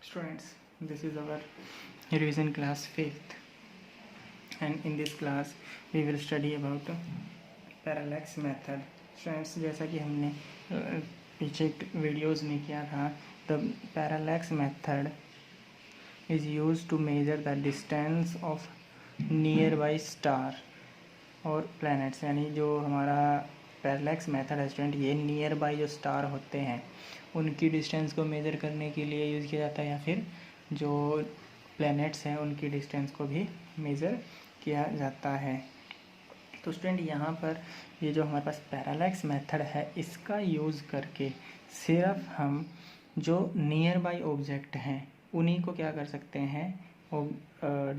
Students, this is our revision class 5th, and in this class we will study about parallax method. Students, जैसा कि हमने पीछे videos में किया था, the parallax method is used to measure the distance of nearby star और planets. यानी जो हमारा पैरालैक्स मेथड है स्टूडेंट, ये नियर बाई जो स्टार होते हैं उनकी डिस्टेंस को मेज़र करने के लिए यूज़ किया जाता है, या फिर जो प्लैनेट्स हैं उनकी डिस्टेंस को भी मेज़र किया जाता है। तो स्टूडेंट यहाँ पर ये जो हमारे पास पैरालैक्स मेथड है, इसका यूज़ करके सिर्फ हम जो नियर बाई ऑब्जेक्ट हैं उन्हीं को क्या कर सकते हैं,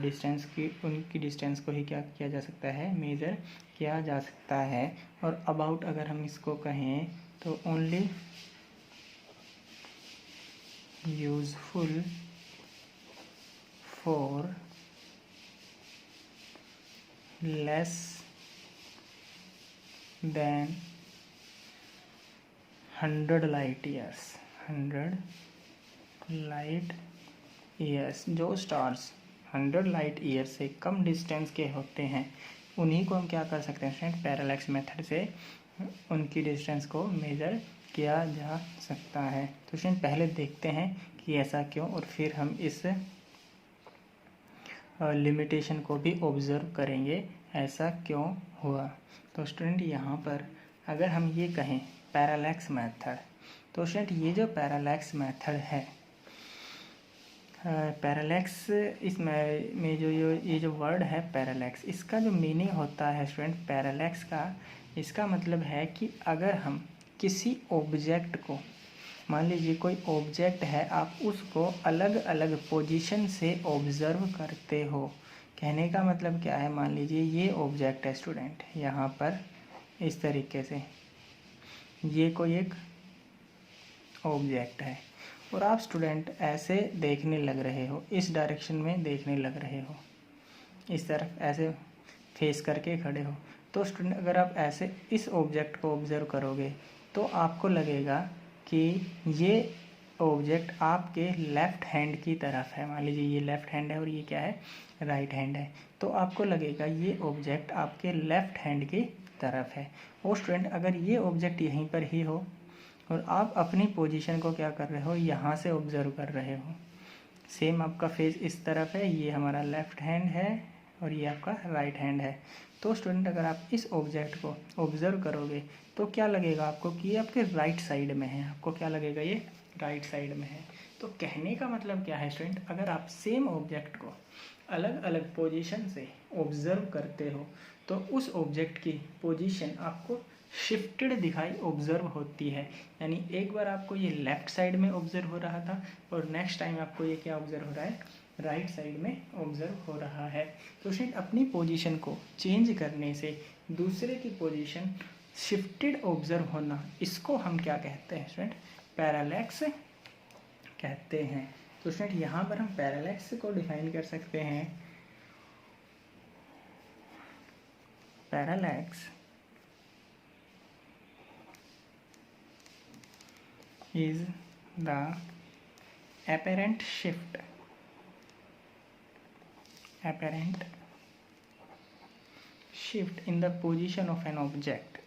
डिस्टेंस की, उनकी डिस्टेंस को ही क्या किया जा सकता है, मेज़र किया जा सकता है। और अबाउट अगर हम इसको कहें तो only useful for less than 100 light years. 100 light years, जो स्टार्स 100 लाइट ईयर से कम डिस्टेंस के होते हैं उन्हीं को हम क्या कर सकते हैं स्टूडेंट, पैरालैक्स मेथड से उनकी डिस्टेंस को मेज़र किया जा सकता है। तो स्टूडेंट पहले देखते हैं कि ऐसा क्यों, और फिर हम इस लिमिटेशन को भी ऑब्ज़र्व करेंगे ऐसा क्यों हुआ। तो स्टूडेंट यहाँ पर अगर हम ये कहें पैरालैक्स मेथड, तो स्टूडेंट ये जो पैरालैक्स मेथड है, पैरालैक्स इसमें जो ये जो वर्ड है पैरालैक्स, इसका जो मीनिंग होता है स्टूडेंट पैरालैक्स का, इसका मतलब है कि अगर हम किसी ऑब्जेक्ट को, मान लीजिए कोई ऑब्जेक्ट है, आप उसको अलग अलग पोजीशन से ऑब्ज़र्व करते हो। कहने का मतलब क्या है, मान लीजिए ये ऑब्जेक्ट है स्टूडेंट, यहाँ पर इस तरीके से ये कोई एक ऑब्जेक्ट है और आप स्टूडेंट ऐसे देखने लग रहे हो, इस डायरेक्शन में देखने लग रहे हो, इस तरफ ऐसे फेस करके खड़े हो। तो स्टूडेंट अगर आप ऐसे इस ऑब्जेक्ट को ऑब्ज़र्व करोगे तो आपको लगेगा कि ये ऑब्जेक्ट आपके लेफ़्ट हैंड की तरफ है। मान लीजिए ये लेफ़्ट हैंड है और ये क्या है, राइट हैंड है। तो आपको लगेगा ये ऑब्जेक्ट आपके लेफ़्ट हैंड की तरफ है। और स्टूडेंट अगर ये ऑब्जेक्ट यहीं पर ही हो और आप अपनी पोजीशन को क्या कर रहे हो, यहाँ से ऑब्ज़र्व कर रहे हो, सेम आपका फेस इस तरफ है, ये हमारा लेफ़्ट हैंड है और ये आपका राइट हैंड है। तो स्टूडेंट अगर आप इस ऑब्जेक्ट को ऑब्ज़र्व करोगे तो क्या लगेगा आपको कि ये आपके राइट साइड में है। आपको क्या लगेगा, ये राइट साइड में है। तो कहने का मतलब क्या है स्टूडेंट, अगर आप सेम ऑब्जेक्ट को अलग अलग पोजीशन से ऑब्ज़र्व करते हो तो उस ऑब्जेक्ट की पोजीशन आपको शिफ्टेड दिखाई ऑब्ज़र्व होती है। यानी एक बार आपको ये लेफ़्ट साइड में ऑब्ज़र्व हो रहा था और नेक्स्ट टाइम आपको ये क्या ऑब्ज़र्व हो रहा है, राइट साइड में ऑब्ज़र्व हो रहा है। तो स्टूडेंट अपनी पोजीशन को चेंज करने से दूसरे की पोजीशन शिफ्टेड ऑब्ज़र्व होना, इसको हम क्या कहते हैं स्टूडेंट, पैरालैक्स कहते हैं। तो स्टूडेंट यहाँ पर हम पैरालैक्स को डिफाइन कर सकते हैं। Parallax is the apparent shift in the position of an object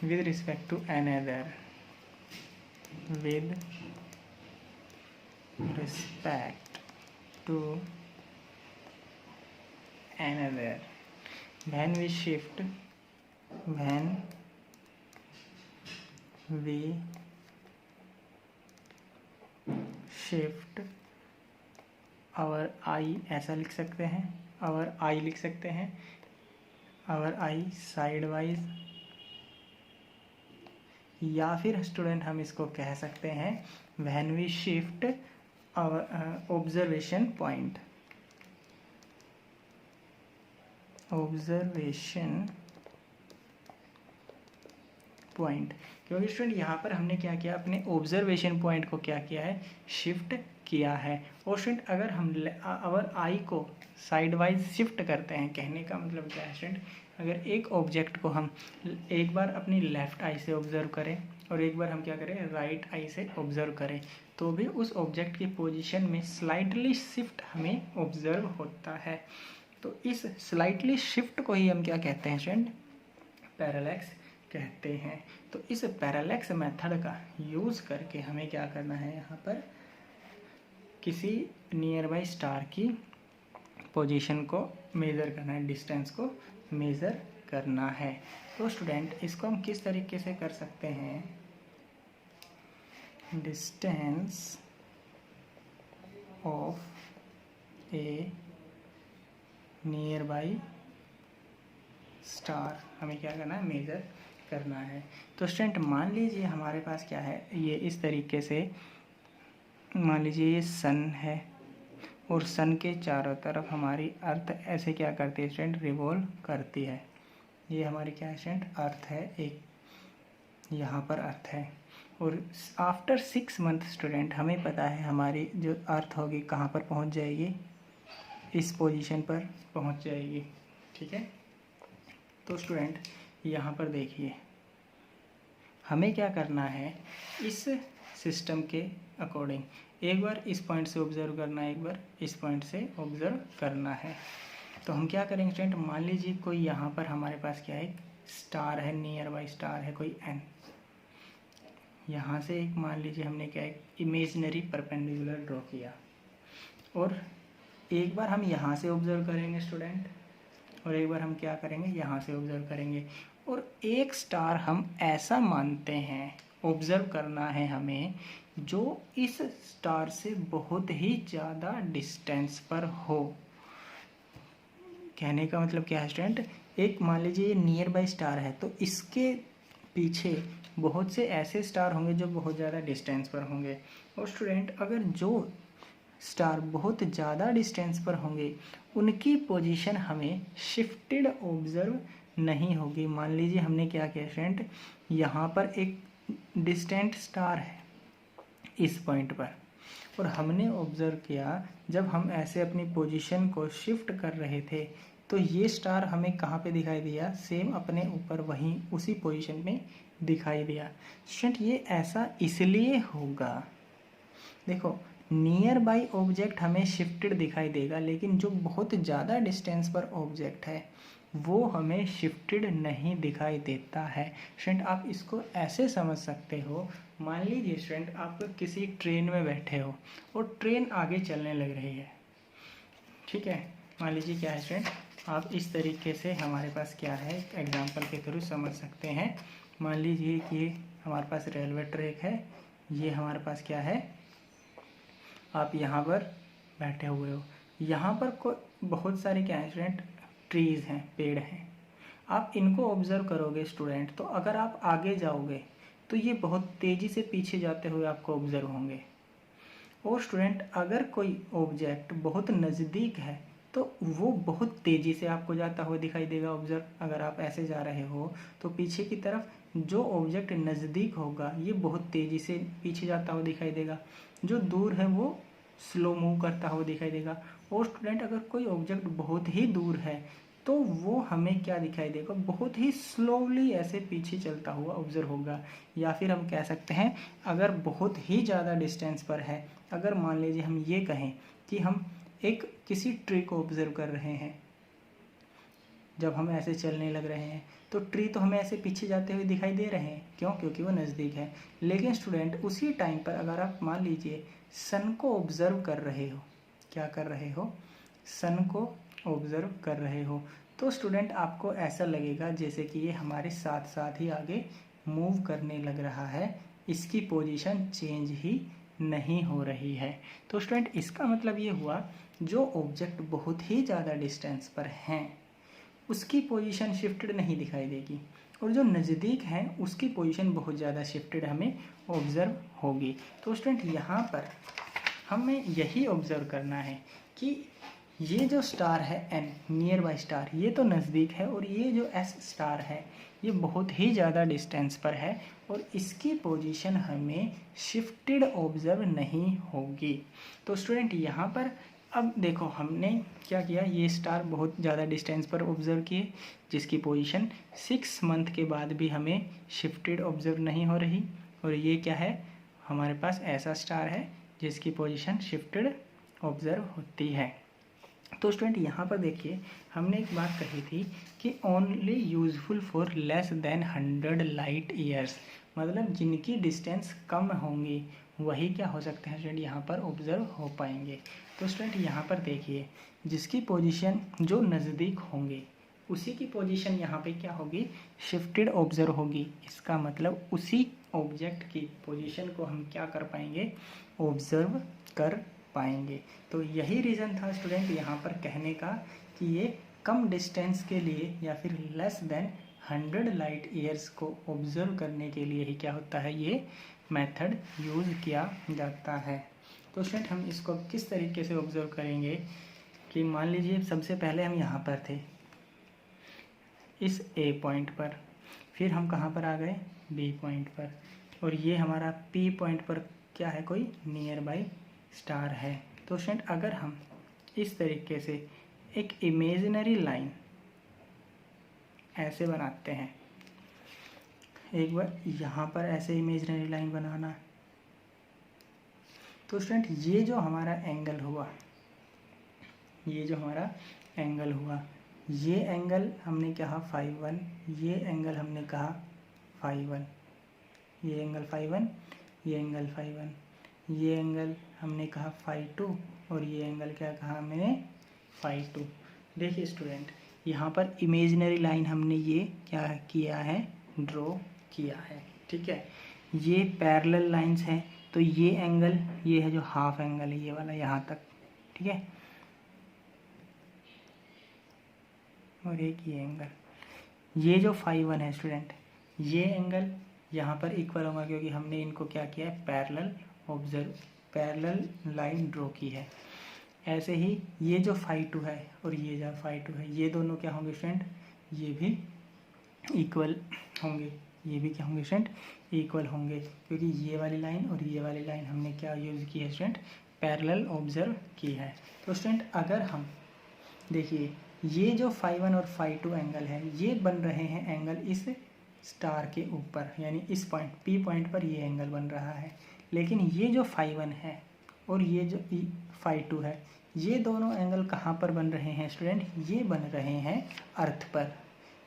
with respect to another, with respect to another, when we shift our eye, ऐसा लिख सकते हैं, our eye लिख सकते हैं, our eye sideways, या फिर स्टूडेंट हम इसको कह सकते हैं when we shift our observation point, point, क्योंकि स्टूडेंट यहाँ पर हमने क्या किया, अपने ऑब्जर्वेशन पॉइंट को क्या किया है, शिफ्ट किया है। और स्टूडेंट अगर हम अवर आई को साइड वाइज शिफ्ट करते हैं, कहने का मतलब क्या है स्टूडेंट, अगर एक ऑब्जेक्ट को हम एक बार अपनी लेफ्ट आई से ऑब्जर्व करें और एक बार हम क्या करें राइट आई से ऑब्जर्व करें, तो भी उस ऑब्जेक्ट की पोजीशन में स्लाइटली शिफ्ट हमें ऑब्जर्व होता है। तो इस स्लाइटली शिफ्ट को ही हम क्या कहते हैं स्टूडेंट, पैरेलैक्स कहते हैं। तो इस पैरेलैक्स मेथड का यूज़ करके हमें क्या करना है, यहाँ पर किसी नियर बाई स्टार की पोजीशन को मेज़र करना है, डिस्टेंस को मेज़र करना है। तो स्टूडेंट इसको हम किस तरीके से कर सकते हैं, distance of A near by star हमें क्या करना है, मेज़र करना है। तो स्टूडेंट मान लीजिए हमारे पास क्या है, ये इस तरीके से मान लीजिए ये सन है और सन के चारों तरफ हमारी अर्थ ऐसे क्या करती है स्टूडेंट, रिवॉल्व करती है। ये हमारी क्या है स्टूडेंट, अर्थ है, एक यहाँ पर अर्थ है। और आफ्टर 6 मंथ स्टूडेंट हमें पता है हमारी जो अर्थ होगी कहाँ पर पहुँच जाएगी, इस पोजीशन पर पहुँच जाएगी। ठीक है, तो स्टूडेंट यहाँ पर देखिए हमें क्या करना है, इस सिस्टम के अकॉर्डिंग एक बार इस पॉइंट से ऑब्जर्व करना है, एक बार इस पॉइंट से ऑब्जर्व करना है। तो हम क्या करेंगे स्टूडेंट, मान लीजिए कोई यहाँ पर हमारे पास क्या है, स्टार है, नियर बाई स्टार है कोई एन, यहाँ से एक मान लीजिए हमने क्या एक इमेजिनरी परपेंडिकुलर ड्रॉ किया और एक बार हम यहाँ से ऑब्जर्व करेंगे स्टूडेंट और एक बार हम क्या करेंगे, यहाँ से ऑब्जर्व करेंगे। और एक स्टार हम ऐसा मानते हैं, ऑब्जर्व करना है हमें, जो इस स्टार से बहुत ही ज़्यादा डिस्टेंस पर हो। कहने का मतलब क्या है स्टूडेंट, एक मान लीजिए ये नियर बाई स्टार है तो इसके पीछे बहुत से ऐसे स्टार होंगे जो बहुत ज़्यादा डिस्टेंस पर होंगे। और स्टूडेंट अगर जो स्टार बहुत ज़्यादा डिस्टेंस पर होंगे उनकी पोजीशन हमें शिफ्टेड ऑब्जर्व नहीं होगी। मान लीजिए हमने क्या किया स्टूडेंट, यहाँ पर एक डिस्टेंट स्टार है इस पॉइंट पर और हमने ऑब्जर्व किया जब हम ऐसे अपनी पोजीशन को शिफ्ट कर रहे थे तो ये स्टार हमें कहाँ पे दिखाई दिया, सेम अपने ऊपर वहीं उसी पोजीशन में दिखाई दिया। स्टूडेंट ये ऐसा इसलिए होगा, देखो नियर बाई ऑब्जेक्ट हमें शिफ्टेड दिखाई देगा लेकिन जो बहुत ज़्यादा डिस्टेंस पर ऑब्जेक्ट है वो हमें शिफ्टेड नहीं दिखाई देता है। स्टूडेंट आप इसको ऐसे समझ सकते हो, मान लीजिए स्टूडेंट आप किसी ट्रेन में बैठे हो और ट्रेन आगे चलने लग रही है। ठीक है, मान लीजिए क्या है स्टूडेंट, आप इस तरीके से हमारे पास क्या है एग्जांपल के थ्रू समझ सकते हैं। मान लीजिए कि हमारे पास रेलवे ट्रैक है, ये हमारे पास क्या है, आप यहाँ पर बैठे हुए हो, यहाँ पर कोई बहुत सारे क्या है स्टूडेंट, ट्रीज़ हैं, पेड़ हैं। आप इनको ऑब्जर्व करोगे स्टूडेंट तो अगर आप आगे जाओगे तो ये बहुत तेज़ी से पीछे जाते हुए आपको ऑब्जर्व होंगे। और स्टूडेंट अगर कोई ऑब्जेक्ट बहुत नज़दीक है तो वो बहुत तेज़ी से आपको जाता हुआ दिखाई देगा ऑब्जर्व। अगर आप ऐसे जा रहे हो तो पीछे की तरफ जो ऑब्जेक्ट नज़दीक होगा ये बहुत तेज़ी से पीछे जाता हुआ दिखाई देगा, जो दूर है वो स्लो मूव करता हुआ दिखाई देगा। और स्टूडेंट अगर कोई ऑब्जेक्ट बहुत ही दूर है तो वो हमें क्या दिखाई देगा, बहुत ही स्लोली ऐसे पीछे चलता हुआ ऑब्जर्व होगा। या फिर हम कह सकते हैं अगर बहुत ही ज़्यादा डिस्टेंस पर है, अगर मान लीजिए हम ये कहें कि हम एक किसी ट्री को ऑब्जर्व कर रहे हैं, जब हम ऐसे चलने लग रहे हैं तो ट्री तो हमें ऐसे पीछे जाते हुए दिखाई दे रहे हैं, क्यों, क्योंकि वो नज़दीक है। लेकिन स्टूडेंट उसी टाइम पर अगर आप मान लीजिए सन को ऑब्जर्व कर रहे हो, क्या कर रहे हो, सन को ऑब्जर्व कर रहे हो, तो स्टूडेंट आपको ऐसा लगेगा जैसे कि ये हमारे साथ साथ ही आगे मूव करने लग रहा है, इसकी पोजीशन चेंज ही नहीं हो रही है। तो स्टूडेंट इसका मतलब ये हुआ जो ऑब्जेक्ट बहुत ही ज़्यादा डिस्टेंस पर हैं उसकी पोजीशन शिफ्टेड नहीं दिखाई देगी और जो नज़दीक हैं उसकी पोजीशन बहुत ज़्यादा शिफ्टेड हमें ऑब्जर्व होगी। तो स्टूडेंट यहाँ पर हमें यही ऑब्जर्व करना है कि ये जो स्टार है एन नियर बाई स्टार ये तो नज़दीक है और ये जो एस स्टार है ये बहुत ही ज़्यादा डिस्टेंस पर है और इसकी पोजीशन हमें शिफ्टेड ऑब्जर्व नहीं होगी। तो स्टूडेंट यहाँ पर अब देखो हमने क्या किया, ये स्टार बहुत ज़्यादा डिस्टेंस पर ऑब्जर्व किए जिसकी पोजीशन 6 मंथ के बाद भी हमें शिफ्टेड ऑब्जर्व नहीं हो रही। और ये क्या है, हमारे पास ऐसा स्टार है जिसकी पोजीशन शिफ्टेड ऑब्जर्व होती है। तो स्टूडेंट यहाँ पर देखिए हमने एक बात कही थी कि only useful for less than 100 light years, मतलब जिनकी डिस्टेंस कम होंगी वही क्या हो सकते हैं स्टूडेंट, यहाँ पर ऑब्जर्व हो पाएंगे। तो स्टूडेंट यहाँ पर देखिए जिसकी पोजीशन जो नज़दीक होंगे उसी की पोजीशन यहाँ पे क्या होगी, शिफ्टेड ऑब्जर्व होगी। इसका मतलब उसी ऑब्जेक्ट की पोजीशन को हम क्या कर पाएंगे, ऑब्जर्व कर पाएंगे। तो यही रीज़न था स्टूडेंट यहाँ पर कहने का कि ये कम डिस्टेंस के लिए या फिर लेस देन 100 लाइट ईयर्स को ऑब्जर्व करने के लिए ही क्या होता है, ये मेथड यूज़ किया जाता है। तो स्टूडेंट हम इसको किस तरीके से ऑब्जर्व करेंगे कि मान लीजिए सबसे पहले हम यहाँ पर थे इस ए पॉइंट पर, फिर हम कहाँ पर आ गए, बी पॉइंट पर, और ये हमारा पी पॉइंट पर क्या है, कोई नियर बाई स्टार है। तो स्टूडेंट अगर हम इस तरीके से एक इमेजिनरी लाइन ऐसे बनाते हैं, एक बार यहाँ पर ऐसे इमेजिनरी लाइन बनाना, तो स्टूडेंट ये जो हमारा एंगल हुआ, ये जो हमारा एंगल हुआ, ये एंगल हमने कहा φ1, ये एंगल हमने कहा φ1, ये एंगल φ1, ये एंगल φ1, ये एंगल हमने कहा φ2 और ये एंगल क्या कहा हमने, φ2। देखिए स्टूडेंट यहाँ पर इमेजिनरी लाइन हमने ये क्या किया है, ड्रॉ किया है, ठीक है। ये पैरेलल लाइंस हैं, तो ये एंगल ये है जो हाफ एंगल है ये वाला यहाँ तक, ठीक है, और एक ये एंगल, ये जो φ1 है स्टूडेंट, ये एंगल यहाँ पर इक्वल होगा क्योंकि हमने इनको क्या किया है, पैरेलल लाइन ड्रॉ की है। ऐसे ही ये जो φ2 है और ये जो φ2 है, ये दोनों क्या होंगे स्टूडेंट, ये भी इक्वल होंगे, ये भी क्या होंगे स्टूडेंट, इक्वल होंगे, क्योंकि ये वाली लाइन और ये वाली लाइन हमने क्या यूज़ की है स्टूडेंट, पैरेलल ऑब्जर्व की है। तो स्टूडेंट अगर हम देखिए ये जो φ1 और φ2 एंगल है ये बन रहे हैं एंगल इस स्टार के ऊपर, यानी इस पॉइंट पी पॉइंट पर ये एंगल बन रहा है। लेकिन ये जो φ1 है और ये जो φ2 है, ये दोनों एंगल कहाँ पर बन रहे हैं स्टूडेंट, ये बन रहे हैं अर्थ पर।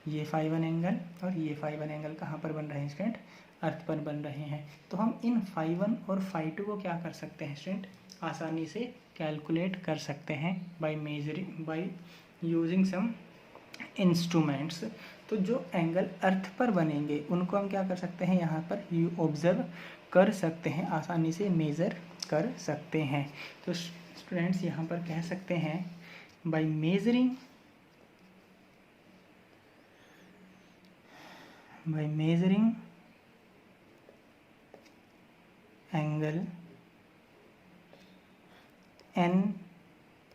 ये φ1 एंगल और ये φ1 एंगल कहाँ पर बन रहे हैं स्टूडेंट, अर्थ पर बन रहे हैं। तो हम इन φ1 और φ2 को क्या कर सकते हैं स्टूडेंट, आसानी से कैलकुलेट कर सकते हैं बाय यूजिंग सम इंस्ट्रूमेंट्स। तो जो एंगल अर्थ पर बनेंगे उनको हम क्या कर सकते हैं, यहाँ पर ऑब्जर्व कर सकते हैं, आसानी से मेज़र कर सकते हैं। तो स्टूडेंट्स यहाँ पर कह सकते हैं by measuring angle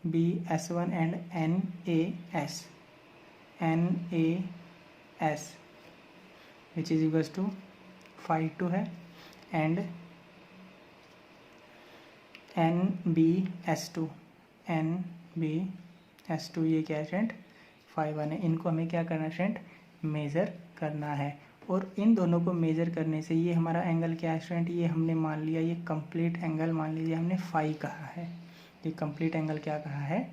NBS1 and NAS which is equals to φ2 है and NBS2 ये क्या है स्टूडेंट, φ1 है। इनको हमें क्या करना है स्टूडेंट, मेज़र करना है। और इन दोनों को मेज़र करने से ये हमारा एंगल क्या है स्टूडेंट, ये हमने मान लिया, ये कंप्लीट एंगल मान लीजिए हमने φ कहा है, ये कंप्लीट एंगल क्या कहा है,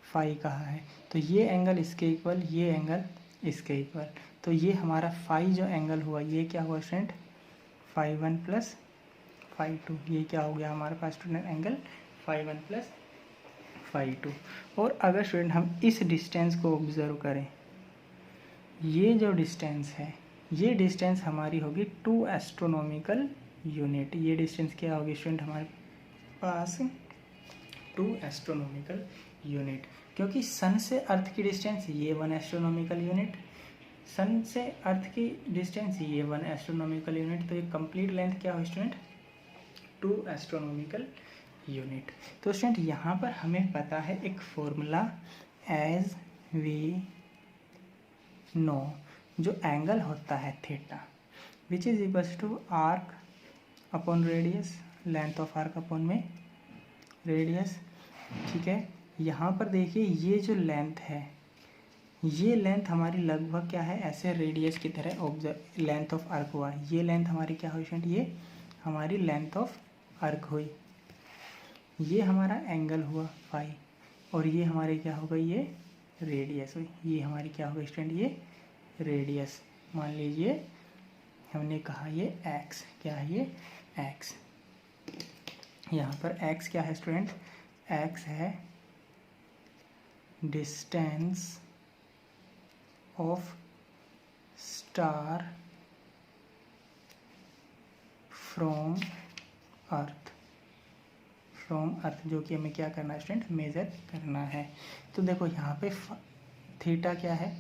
φ कहा है। तो ये एंगल इसके इक्वल, ये एंगल इसके इक्वल, तो ये हमारा φ जो एंगल हुआ ये क्या हुआ स्टूडेंट, φ1 प्लस φ2, ये क्या हो गया हमारे पास स्टूडेंट एंगल φ1 प्लस φ2। और अगर स्टूडेंट हम इस डिस्टेंस को ऑब्जर्व करें, ये जो डिस्टेंस है ये डिस्टेंस हमारी होगी 2 एस्ट्रोनॉमिकल यूनिट। ये डिस्टेंस क्या होगी स्टूडेंट हमारे पास, 2 एस्ट्रोनॉमिकल यूनिट, क्योंकि सन से अर्थ की डिस्टेंस ये 1 एस्ट्रोनॉमिकल यूनिट, सन से अर्थ की डिस्टेंस ये 1 एस्ट्रोनॉमिकल यूनिट, तो ये कंप्लीट लेंथ क्या हो स्टूडेंट, 2 एस्ट्रोनॉमिकल यूनिट। तो स्टूडेंट यहाँ पर हमें पता है एक फॉर्मूला, एज वी नो जो एंगल होता है theta, which is equals to arc upon radius, length of arc upon में रेडियस। ठीक है, यहाँ पर देखिए ये जो लेंथ है, ये लेंथ हमारी लगभग क्या है, ऐसे रेडियस की तरह ऑब्जर्व लेंथ ऑफ आर्क हुआ। ये लेंथ हमारी क्या हुई स्टूडेंट, ये हमारी लेंथ ऑफ आर्क हुई। ये हमारा एंगल हुआ फाई, और ये हमारी क्या हो गई, ये रेडियस हुई। ये हमारी क्या हो गई स्टूडेंट, ये रेडियस। मान लीजिए हमने कहा ये एक्स, क्या है ये एक्स। यहाँ पर एक्स क्या है स्टूडेंट, एक्स है distance of star from earth, from earth, जो कि हमें क्या करना है स्टूडेंट, मेजर करना है। तो देखो यहाँ पे थीटा क्या है,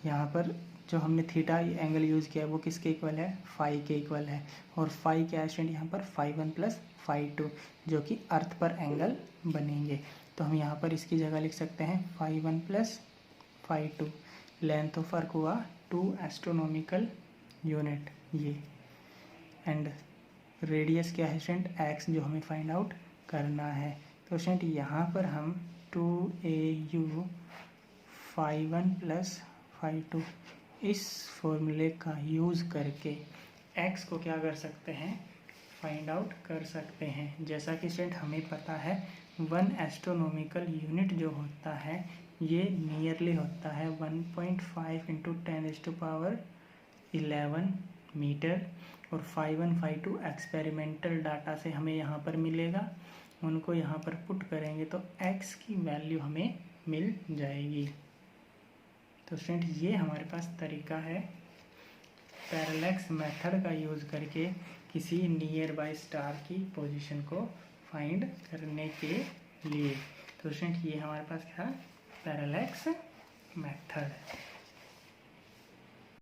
यहाँ पर जो हमने थीटा एंगल यूज़ किया है वो किसके इक्वल है, फाई के इक्वल है। और फाई क्या है स्टूडेंट, यहाँ पर फाई 1 प्लस फाई 2, जो कि अर्थ पर एंगल बनेंगे। तो हम यहाँ पर इसकी जगह लिख सकते हैं phi 1 plus phi 2। Length of arc हुआ 2 एस्ट्रोनॉमिकल यूनिट ये, एंड रेडियस क्या है स्टूडेंट, एक्स, जो हमें फाइंड आउट करना है। तो स्टूडेंट यहाँ पर हम 2AU फाई 1 प्लस फाई 2 इस फॉर्मूले का यूज़ करके x को क्या कर सकते हैं, फाइंड आउट कर सकते हैं। जैसा कि स्टूडेंट हमें पता है 1 एस्ट्रोनॉमिकल यूनिट जो होता है ये नियरली होता है 1.5 इंटू 10⁻11 मीटर। और फाई 1 फाई 2 एक्सपेरिमेंटल डाटा से हमें यहाँ पर मिलेगा, उनको यहाँ पर पुट करेंगे तो x की वैल्यू हमें मिल जाएगी। तो स्टूडेंट ये हमारे पास तरीका है पैरेलैक्स मेथड का यूज़ करके किसी नियर बाय स्टार की पोजीशन को फाइंड करने के लिए। तो स्टूडेंट ये हमारे पास क्या, पैरेलैक्स मेथड।